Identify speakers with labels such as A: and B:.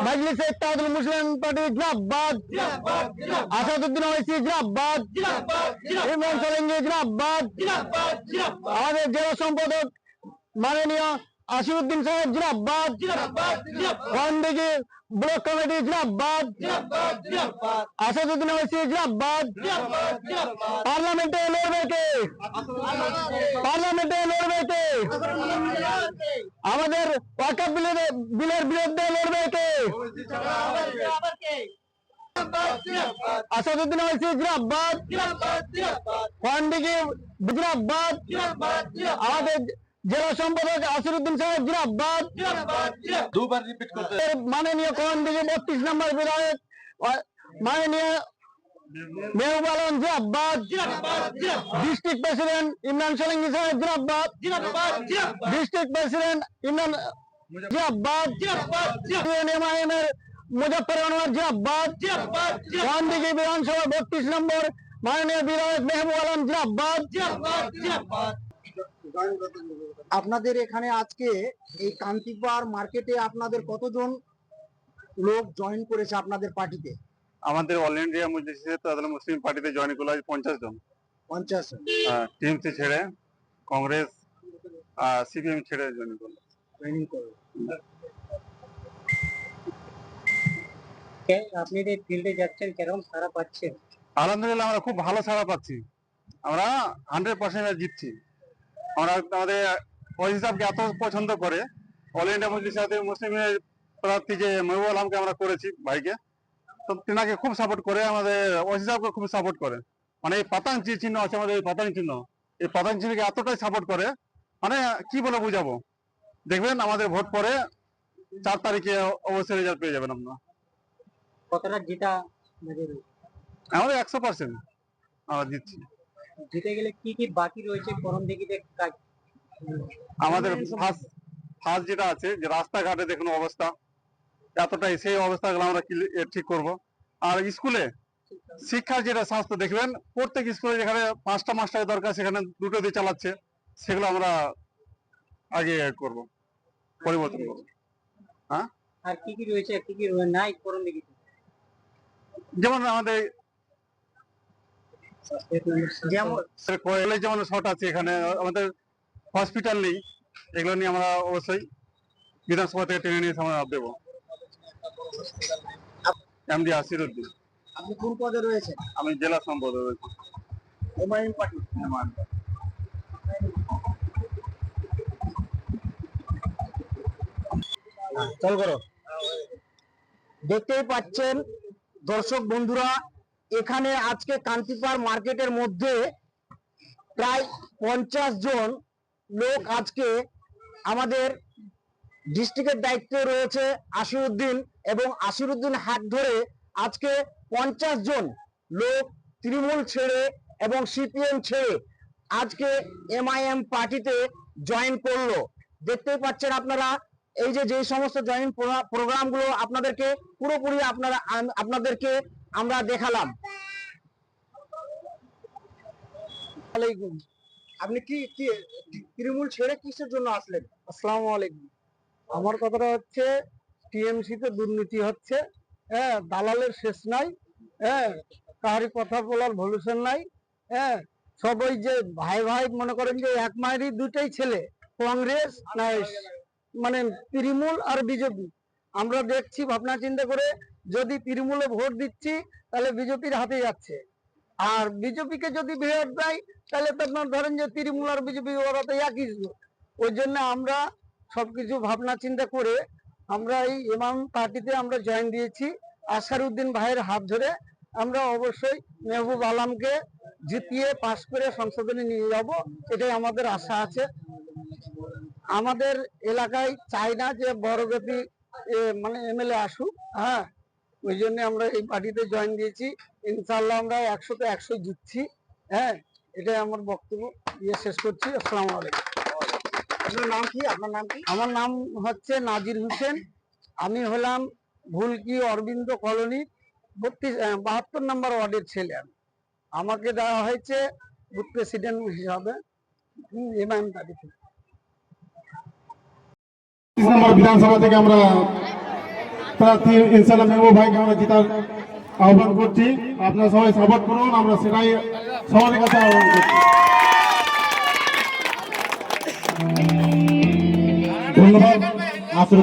A: মজলিসে ইত্তেহাদুল মুসলিম পার্টি জিন্দাবাদ, আসাদুদ্দিন ওয়াইসি জিন্দাবাদ, ইমরান সোলাঙ্কি জিন্দাবাদ, আমাদের জেলা সম্পাদক মাননীয় আসিরুদ্দিন সাহেব জিন্দাবাদ, ওয়ানদিঘি ব্লক কমিটি জিন্দাবাদ, আসাদুদ্দিন ওয়াইসি জিন্দাবাদ। পার্লামেন্টে লড়বে কে? পার্লামেন্টে লড়বে কে? আমাদের ওয়াকফ বিলের বিরুদ্ধে লড়বে কে? আসাদুদ্দিন ওয়াইসি জিন্দাবাদ, ওয়ানদিঘি জিন্দাবাদ, আমাদের জেলা সম্পাদক আসিরুদ্দিন সাহেব জিন্দাবাদ,
B: দুবার রিপিট করতে
A: মাননীয় ওয়ানদিঘি 32 নম্বর বিধায়ক মাননীয় মেহবুব আলম জিন্দাবাদ, ডিস্ট্রিক্ট প্রেসিডেন্ট ইমরান সোলাঙ্কি সাহেব জিন্দাবাদ, ডিস্ট্রিক্ট প্রেসিডেন্ট ইমরান জিন্দাবাদ, এমআইএম এর মুজফ্ফর আনোয়ার জিন্দাবাদ, ওয়ানদিঘি বিধানসভা 32 নম্বর মাননীয় বিধায়ক মেহবুব আলম জিন্দাবাদ।
C: আপনাদের এখানে আজকে এই কান্তিপাড় মার্কেটে আপনাদের কতজন লোক জয়েন করেছে আপনাদের পার্টিতে?
B: আমাদের অল ইন্ডিয়া মুসলিম পার্টিতে জয়েন করলো 50 জন।
C: 50 জন
B: টিএমসি ছেড়ে কংগ্রেস সিপিএম ছেড়ে জয়েন করলো।
C: আপনি এই ফিল্ডে যাচ্ছেন, কেমন সাড়া পাচ্ছেন?
B: আলহামদুলিল্লাহ আমরা খুব ভালো সাড়া পাচ্ছি, আমরা 100% জিতছি। আমরা আমাদের ওই হিসাবকে এত পছন্দ করে অল ইন্ডিয়া মুসলিমের প্রার্থী যে মেহবুব আলমকে আমরা করেছি ভাইকে, তো তেনাকে খুব সাপোর্ট করে, আমাদের ওই হিসাবকে খুব সাপোর্ট করে। মানে এই পাতাং চিহ্ন আছে আমাদের, এই পাতাং চিহ্ন, এই পাতাং চিহ্নকে এতটাই সাপোর্ট করে, মানে কি বলে বুঝাবো। দেখবেন আমাদের ভোট পরে 4 তারিখে অবশ্যই রেজাল্ট পেয়ে যাবেন আপনারা।
C: কতটা জিতা
B: আমাদের 100% আমরা জিতছি।
C: জিতে গেলে কি কি বাকি রয়েছে করণ দিঘিতে কাজ?
B: আমাদের ফার্স্ট যেটা আছে যে রাস্তাঘাটে দেখুন অবস্থা এতটাই, সেই অবস্থাগুলো আমরা ঠিক করব। আর স্কুলে শিক্ষার যেটা স্বাস্থ্য দেখবেন, প্রত্যেক স্কুলে যেখানে 5টা মাস্টারের দরকার সেখানে 2টো দিয়ে চালাচ্ছে, সেগুলো আমরা আগে করব, পরিবর্তন করব। হ্যাঁ,
C: আর কি কি রয়েছে, কি কি নাই করণ দিঘিতে?
B: যেমন আমাদের যেমন শর্ট আছে, এখানে আমাদের হসপিটাল নেই, এগুলো নিয়ে আমরা অবশ্যই বিধানসভা থেকে টেনে নিয়ে আমরা দেবো। এমডি আসিরুদ্দিন।
C: আপনি কোন পদে রয়েছেন?
B: আমি জেলা সম্পাদক রয়েছি
C: এমআইএম পার্টি। চল করো। দেখতেই পাচ্ছেন দর্শক বন্ধুরা, এখানে আজকে কান্তিপাড় মার্কেটের মধ্যে প্রায় 50 জন লোক আজকে আমাদের ডিস্ট্রিক্টের দায়িত্বে রয়েছে আসিরুদ্দিন, এবং আসিরুদ্দিন হাত ধরে আজকে 50 জন লোক তৃণমূল ছেড়ে এবং সিপিএম ছেড়ে আজকে এমআইএম পার্টিতে জয়েন করলো। দেখতেই পাচ্ছেন আপনারা, এই যে সমস্ত জয়েন প্রোগ্রামগুলো আপনাদেরকে পুরোপুরি আপনাদেরকে আমরা দেখালাম। আপনি কি তৃণমূল ছেড়ে কিসের জন্য আসলেন?
A: আসসালামু আলাইকুম। আমার কথাটা হচ্ছে, টিএমসি তে দুর্নীতি হচ্ছে, হ্যাঁ, দালালের শেষ নাই, হ্যাঁ, কাহারি কথা বলার ভলিউশন নাই, হ্যাঁ, সব ওই যে ভাই ভাই মনে করেন যে এক মায়েরই দুইটাই ছেলে, কংগ্রেস নাই মানে তৃণমূল আর বিজেপি। আমরা দেখছি ভাবনা চিন্তা করে, যদি তৃণমূলে ভোট দিচ্ছি তাহলে বিজেপির হাতে যাচ্ছে, আর বিজেপিকে যদি ভোট দেয় তাহলে তো আপনার ধরেন যে তৃণমূল আর বিজেপি ওরা তো একই। ওই জন্য আমরা সবকিছু ভাবনা চিন্তা করে আমরা এই ইমাম পার্টিতে আমরা জয়েন দিয়েছি। আসিরুদ্দিন ভাইয়ের হাত ধরে আমরা অবশ্যই মেহবুব আলমকে জিতিয়ে পাশ করে সংসদে নিয়ে যাব, এটাই আমাদের আশা আছে। আমাদের এলাকায় চাই না যে বড়ব্যাপী মানে এমএলএ আসুক, হ্যাঁ, ওই জন্য আমরা এই পার্টিতে জয়েন দিয়েছি। ইনশাআল্লাহ আমরা 100তে 100 জিতছি, হ্যাঁ, এটাই আমার বক্তব্য দিয়ে শেষ করছি। আসসালামু আলাইকুম।
C: আপনার নাম কি?
A: আমার নাম হচ্ছে নাজির হোসেন। আমি হলাম ভুলকি অরবিন্দ কলোনি 72 নম্বর ওয়ার্ডের ছেলে। আমাকে দেওয়া হয়েছে বুথ প্রেসিডেন্ট হিসাবে এমআইএম পার্টি থেকে।
D: নম্বর বিধানসভা থেকে আমরা প্রার্থী ইনশাআল্লাহ মেহবুব ভাইকে আমরা জেতার আহ্বান করছি। আপনারা সবাই সাপোর্ট করুন, আমরা সেটাই সবার কাছে আহ্বান করছি। ধন্যবাদ। আসলে